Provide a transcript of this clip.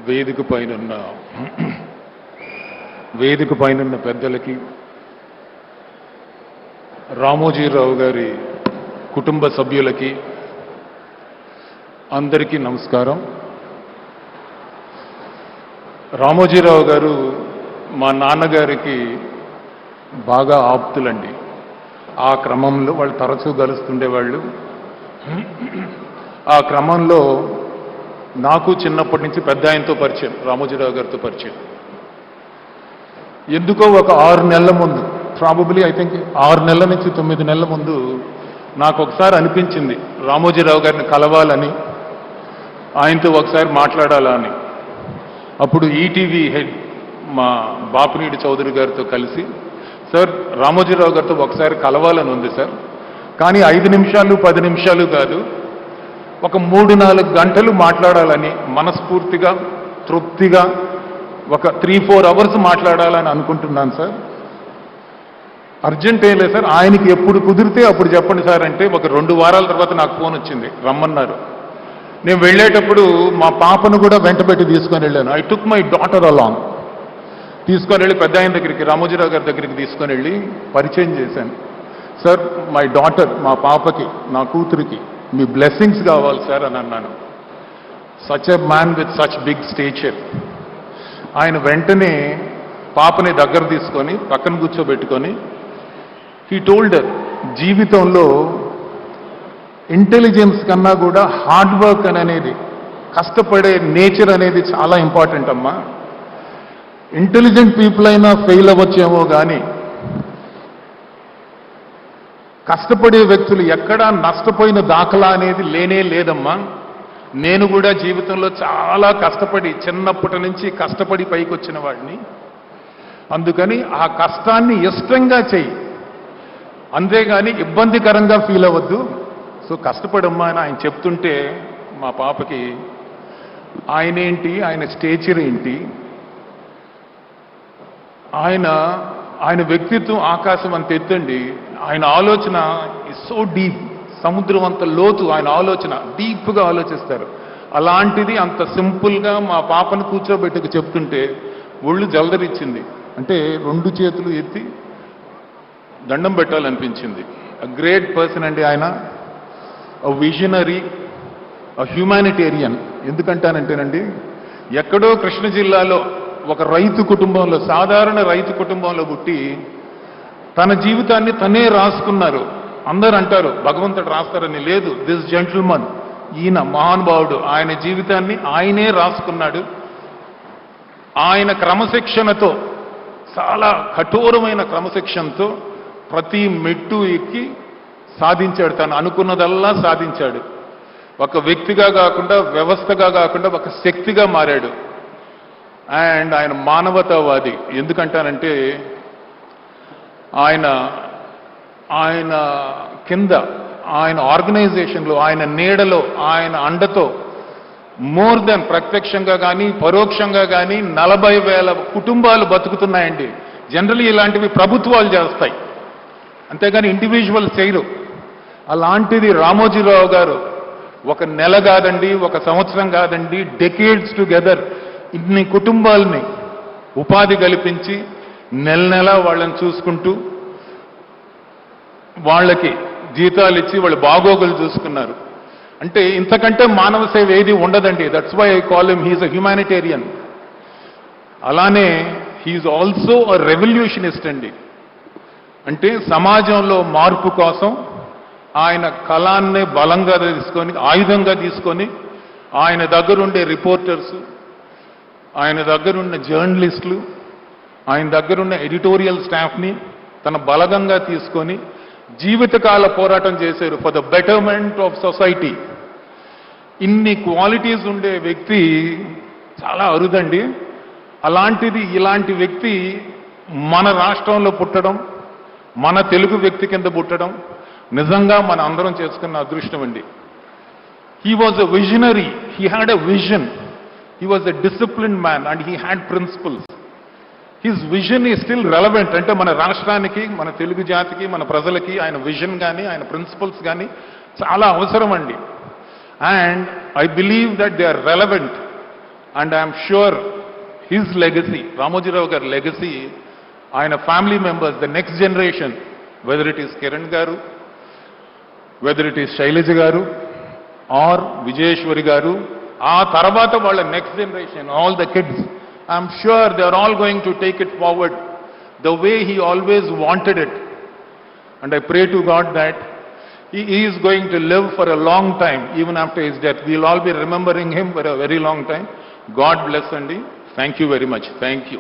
వేదిక పైనున్న పెద్దలకి, రామోజీరావు గారి కుటుంబ సభ్యులకి అందరికీ నమస్కారం. రామోజీరావు గారు మా నాన్నగారికి బాగా ఆప్తులండి. ఆ క్రమంలో వాళ్ళు తరచూ కలుస్తుండేవాళ్ళు. ఆ క్రమంలో నాకు చిన్నప్పటి నుంచి పెద్ద ఆయనతో పరిచయం, రామోజీరావు గారితో పరిచయం. ఎందుకో ఒక 6 నెలల ముందు, ప్రాబబ్లీ ఐ థింక్ 6 నెలల నుంచి 9 నెలల ముందు నాకు ఒకసారి అనిపించింది రామోజీరావు గారిని కలవాలని, ఆయనతో ఒకసారి మాట్లాడాలా అని. అప్పుడు ఈటీవీ హెడ్ మా బాపినీడి చౌదరి గారితో కలిసి, సార్ రామోజీరావు గారితో ఒకసారి కలవాలని ఉంది సార్, కానీ 5 నిమిషాలు 10 నిమిషాలు కాదు, ఒక 3-4 గంటలు మాట్లాడాలని మనస్ఫూర్తిగా తృప్తిగా ఒక 3-4 అవర్స్ మాట్లాడాలని అనుకుంటున్నాను సార్. అర్జెంట్ ఏం లేదు సార్, ఆయనకి ఎప్పుడు కుదిరితే అప్పుడు చెప్పండి సార్ అంటే ఒక 2 వారాల తర్వాత నాకు ఫోన్ వచ్చింది, రమ్మన్నారు. నేను వెళ్ళేటప్పుడు మా పాపను కూడా వెంటబెట్టి తీసుకొని వెళ్ళాను. I took my daughter along. తీసుకొని వెళ్ళి పెద్ద ఆయన దగ్గరికి, రామోజీరావు గారి దగ్గరికి తీసుకొని వెళ్ళి పరిచయం చేశాను. సార్ మై డాటర్, మా పాపకి, నా కూతురికి మీ బ్లెస్సింగ్స్ కావాలి సార్ అని అన్నాను. Such a man with such big stature. ఆయన వెంటనే పాపని దగ్గర తీసుకొని పక్కన కూర్చోబెట్టుకొని హీ టోల్డర్, జీవితంలో ఇంటెలిజెన్స్ కన్నా కూడా హార్డ్ వర్క్ అనేది, కష్టపడే నేచర్ అనేది చాలా ఇంపార్టెంట్ అమ్మా. ఇంటెలిజెంట్ పీపుల్ అయినా ఫెయిల్ అవ్వచ్చేమో కానీ కష్టపడే వ్యక్తులు ఎక్కడా నష్టపోయిన దాఖలా అనేది లేనే లేదమ్మా. నేను కూడా జీవితంలో చాలా కష్టపడి, చిన్నప్పటి నుంచి కష్టపడి పైకి వచ్చిన వాడిని. అందుకని ఆ కష్టాన్ని ఇష్టంగా చెయ్యి, అంతేగాని ఇబ్బందికరంగా ఫీల్ అవ్వద్దు. సో కష్టపడమ్మా అని ఆయన చెప్తుంటే మా పాపకి ఆయనేంటి, ఆయన స్టేచర్ ఏంటి, ఆయన వ్యక్తిత్వం ఆకాశం అంత ఎత్తండి. ఆయన ఆలోచన ఇస్ సో డీప్, సముద్రం అంత లోతు ఆయన ఆలోచన, డీప్గా ఆలోచిస్తారు. అలాంటిది అంత సింపుల్గా మా పాపను కూర్చోబెట్టుకు చెప్తుంటే ఒళ్ళు జలదరిచ్చింది. అంటే 2 చేతులు ఎత్తి దండం పెట్టాలనిపించింది. అ గ్రేట్ పర్సన్ అండి ఆయన, అ విజనరీ, అ హ్యూమానిటేరియన్. ఎందుకంటానంటేనండి, ఎక్కడో కృష్ణ జిల్లాలో ఒక రైతు కుటుంబంలో, సాధారణ రైతు కుటుంబంలో పుట్టి తన జీవితాన్ని తనే రాసుకున్నారు. అందరూ అంటారు భగవంతుడు రాస్తారని, లేదు, దిస్ జెంటిల్మన్, ఈయన మహానుభావుడు, ఆయన జీవితాన్ని ఆయనే రాసుకున్నాడు. ఆయన క్రమశిక్షణతో, చాలా కఠోరమైన క్రమశిక్షణతో ప్రతి మెట్టు ఎక్కి సాధించాడు, తను అనుకున్నదల్లా సాధించాడు. ఒక వ్యక్తిగా కాకుండా, వ్యవస్థగా కాకుండా ఒక శక్తిగా మారాడు. అండ్ ఆయన మానవతావాది. ఎందుకంటానంటే ఆయన కింద, ఆయన ఆర్గనైజేషన్లో, ఆయన నీడలో, ఆయన అండతో మోర్ దెన్ ప్రత్యక్షంగా కానీ పరోక్షంగా కానీ 40,000 కుటుంబాలు బతుకుతున్నాయండి. జనరల్లీ ఇలాంటివి ప్రభుత్వాలు చేస్తాయి, అంతేగాని ఇండివిజువల్ చేయరు. అలాంటిది రామోజీరావు గారు ఒక నెల కాదండి, ఒక సంవత్సరం కాదండి, డెకేడ్స్ టుగెదర్ ఇన్ని కుటుంబాలని ఉపాధి కల్పించి నెల నెల వాళ్ళని చూసుకుంటూ వాళ్ళకి జీతాలు ఇచ్చి వాళ్ళ బాగోగులు చూసుకున్నారు. అంటే ఇంతకంటే మానవ సేవ ఏది ఉండదండి. That's why I call him, he's a humanitarian. అలానే హీఈస్ ఆల్సో అ రెవల్యూషనిస్ట్ అండి. అంటే సమాజంలో మార్పు కోసం ఆయన కళాన్నే బలంగా తీసుకొని, ఆయుధంగా తీసుకొని, ఆయన దగ్గరుండే రిపోర్టర్స్, ఆయన దగ్గరున్న జర్నలిస్టులు, ఆయన దగ్గరున్న ఎడిటోరియల్ స్టాఫ్ని తన బలగంగా తీసుకొని జీవితకాల పోరాటం చేశారు for the betterment of society. ఇన్ని క్వాలిటీస్ ఉండే వ్యక్తి చాలా అరుదండి. అలాంటిది, ఇలాంటి వ్యక్తి మన రాష్ట్రంలో పుట్టడం, మన తెలుగు వ్యక్తి కింద పుట్టడం నిజంగా మన అందరం చేసుకున్న అదృష్టం అండి. He was a visionary, he had a vision, he was a disciplined man and he had principles. His vision is still relevant. అంటే మన రాష్ట్రానికి, మన తెలుగు జాతికి, మన ప్రజలకి ఆయన విజన్ కానీ, ఆయన ప్రిన్సిపల్స్ కానీ చాలా అవసరం అండి. And I believe that they are relevant. And I am sure his legacy, Ramoji Rao Garu legacy, ఆయన family members, the next generation, whether it is Kiran గారు, వెదర్ ఇట్ ఈస్ శైలజ గారు ఆర్ విజయేశ్వరి గారు, ఆ తర్వాత వాళ్ళ next generation, all the kids, I'm sure they are all going to take it forward the way he always wanted it. And I pray to God that he is going to live for a long time, even after his death. We will all be remembering him for a very long time. God bless Andy. Thank you very much. Thank you.